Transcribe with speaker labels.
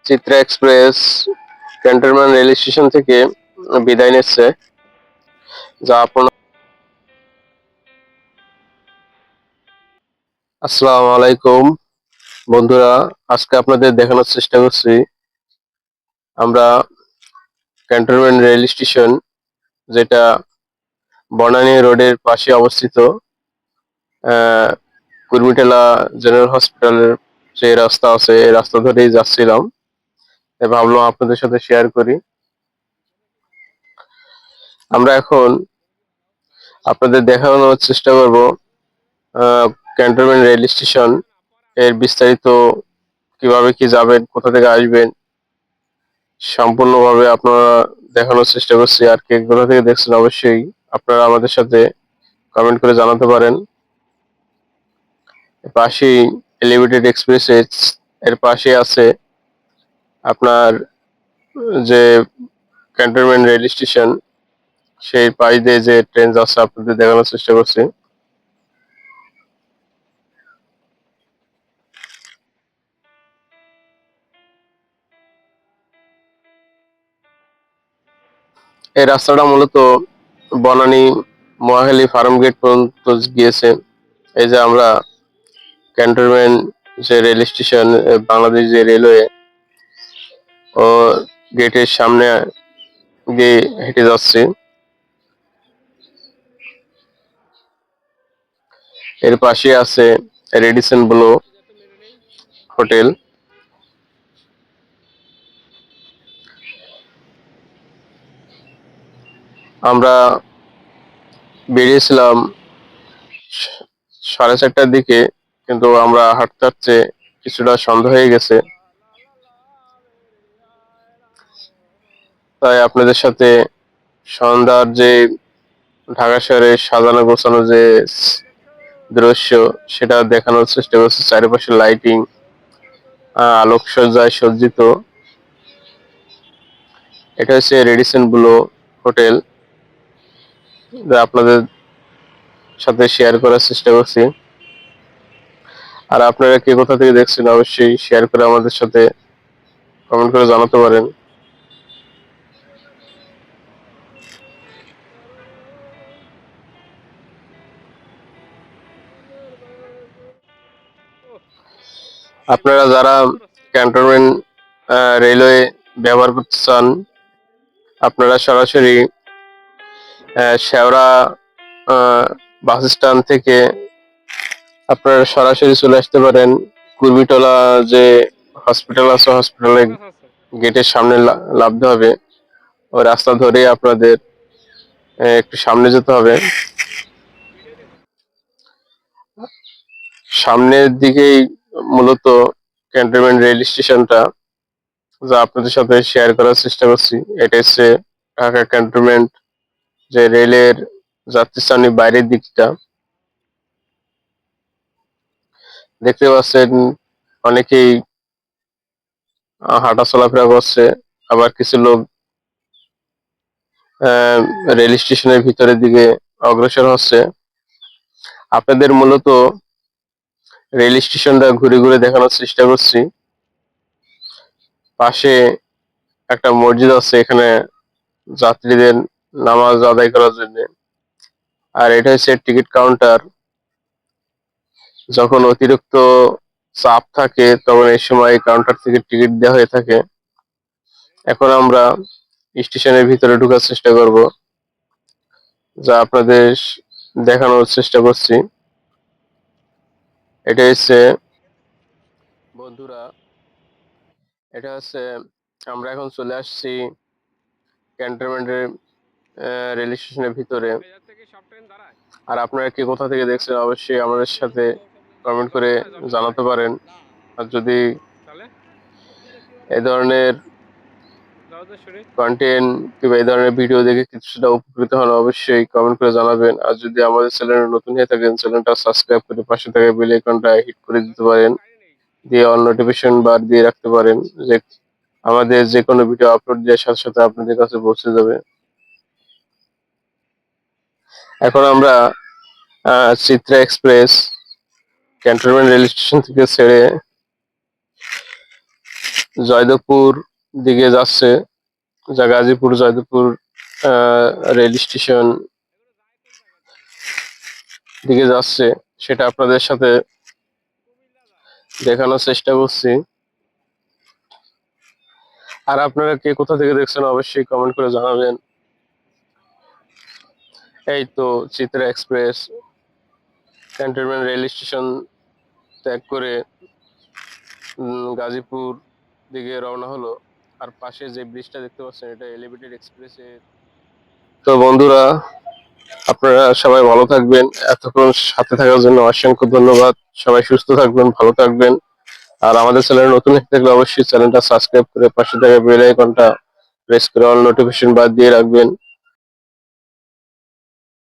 Speaker 1: Chitra express cantonment rail station থেকে বিদায় নিচ্ছে, যা আপনার। আসসালামু আলাইকুম বন্ধুরা, আজকে আপনাদের দেখানোর চেষ্টা করছি আমরা ক্যান্টনমেন্ট রেল স্টেশন, যেটা বনানী রোডের পাশে অবস্থিত। কুর্মিটোলা জেনারেল হসপিটালের যে রাস্তা আছে, এই রাস্তা ধরেই যাচ্ছিলাম, তাই ভাবলাম আপনাদের সাথে শেয়ার করি। আমরা এখন আপনাদের দেখানোর চেষ্টা করব ক্যান্টনমেন্ট রেল স্টেশন এর বিস্তারিত, কিভাবে কি যাবেন, কোথা থেকে আসবেন, সম্পূর্ণভাবে আপনারা দেখানোর চেষ্টা করছি। আর কে কোথা থেকে দেখছেন অবশ্যই আপনারা আমাদের সাথে কমেন্ট করে জানাতে পারেন। পাশেই এলিভেটেড এক্সপ্রেস এর পাশে আছে আপনার যে ক্যান্টনমেন্ট রেল স্টেশন, সেই পাশ দিয়ে যে ট্রেন যাচ্ছে আপনাদের দেখানোর চেষ্টা করছি। এই রাস্তাটা মূলত বনানী মহাখালী ফার্ম গেট পর্যন্ত গিয়েছে। এই যে আমরা ক্যান্টনমেন্ট যে রেল স্টেশন, বাংলাদেশ যে রেলওয়ে ও গেটের সামনে দিয়ে হেঁটে যাচ্ছি। এর পাশে আছে রেডিসন ব্লু হোটেল। আমরা বেরিয়েছিলাম 4:30টার দিকে, কিন্তু আমরা হাঁটতে হাঁটতে কিছুটা সন্ধ্যা হয়ে গেছে, তাই আপনাদের সাথে সন্ধ্যার যে ঢাকা শহরের সাজানো গোছানো যে দৃশ্য, সেটা দেখানোর চেষ্টা করছি। চারিপাশে লাইটিং, আলোকসজ্জায় সজ্জিত। এটা হচ্ছে রেডিসন ব্লু হোটেল, যা আপনাদের সাথে শেয়ার করার চেষ্টা করছি। আর আপনারা কে কোথা থেকে দেখছেন অবশ্যই শেয়ার করে আমাদের সাথে কমেন্ট করে জানাতে পারেন। আপনারা যারা ক্যান্টনমেন্ট রেলওয়ে ব্যবহার করতে চান, আপনারা সরাসরি শেওড়া বাস স্ট্যান্ড থেকে আপনারা সরাসরি চলে আসতে পারেন কুর্মিটোলা যে হসপিটাল আছে, হসপিটালের গেটের সামনে নামতে হবে। ওই রাস্তা ধরে আপনাদের একটু সামনে যেতে হবে। সামনের দিকেই মূলত ক্যান্টনমেন্ট রেল স্টেশনটা, যা আপনাদের সাথে শেয়ার করার চেষ্টা করছি। এটা হচ্ছে ঢাকা ক্যান্টনমেন্ট যে রেলের যাত্রীস্থানীর বাইরের দিকটা দেখতে পাচ্ছেন। অনেকেই হাঁটা চলাফেরা করছে, আবার কিছু লোক রেল স্টেশনের ভিতরের দিকে অগ্রসর হচ্ছে। আপনাদের মূলত রেল স্টেশনটা ঘুরে ঘুরে দেখানোর চেষ্টা করছি। পাশে একটা মসজিদ আছে, এখানে যাত্রীদের নামাজ আদায় করার জন্য। আর এটা হচ্ছে টিকিট কাউন্টার। যখন অতিরিক্ত চাপ থাকে, তখন এই সময় কাউন্টার থেকে টিকিট দেওয়া হয়ে থাকে। এখন আমরা স্টেশনের ভিতরে ঢোকার চেষ্টা করব, যা আপনাদের দেখানোর চেষ্টা করছি। এটা হচ্ছে বন্ধুরা, এটা হচ্ছে আমরা এখন চলে আসছি ক্যান্টনমেন্টের রেল স্টেশনের ভিতরে। আর আপনারা কে কোথা থেকে দেখছেন অবশ্যই আমাদের সাথে কমেন্ট করে জানাতে পারেন। আর যদি এই ধরনের কন্টেন্ট কিংবা এই ধরনের ভিডিও দেখে কিছুটা উপকৃত হন, অবশ্যই কমেন্ট করে জানাবেন। আর যদি আমাদের চ্যানেলে নতুন হয়ে থাকেন, চ্যানেলটা সাবস্ক্রাইব করে পাশে থাকা বেল আইকনটা হিট করে দিতে পারেন, দিয়ে অল নোটিফিকেশন বার দিয়ে রাখতে পারেন, যে আমাদের যে কোনো ভিডিও আপলোড দেওয়ার সাথে সাথে আপনাদের কাছে পৌঁছে যাবে। এখন আমরা Chitra express cantonment rail station থেকে ছেড়ে জয়দেবপুর দিকে যাচ্ছে, যা গাজীপুর জয়দেবপুর রেল স্টেশন দিকে যাচ্ছে, সেটা আপনাদের সাথে দেখানোর চেষ্টা করছি। আর আপনারা কে কোথা থেকে দেখছেন অবশ্যই কমেন্ট করে জানাবেন। এই তো Chitra express cantonment rail station ত্যাগ করে গাজীপুর দিকে রওনা হলো। আর পাশে যে ব্রিজটা দেখতে পাচ্ছেন এটা এলিভেটেড এক্সপ্রেসের। তো বন্ধুরা, আপনারা সবাই ভালো থাকবেন। এতক্ষণ সাথে থাকার জন্য অসংখ্য ধন্যবাদ। সবাই সুস্থ থাকবেন, ভালো থাকবেন। আর আমাদের চ্যানেল নতুন হয়ে থাকলে অবশ্যই চ্যানেলটা সাবস্ক্রাইব করে পাশে থাকা বেল আইকনটা প্রেস করে অল নোটিফিকেশন বাদ দিয়ে রাখবেন।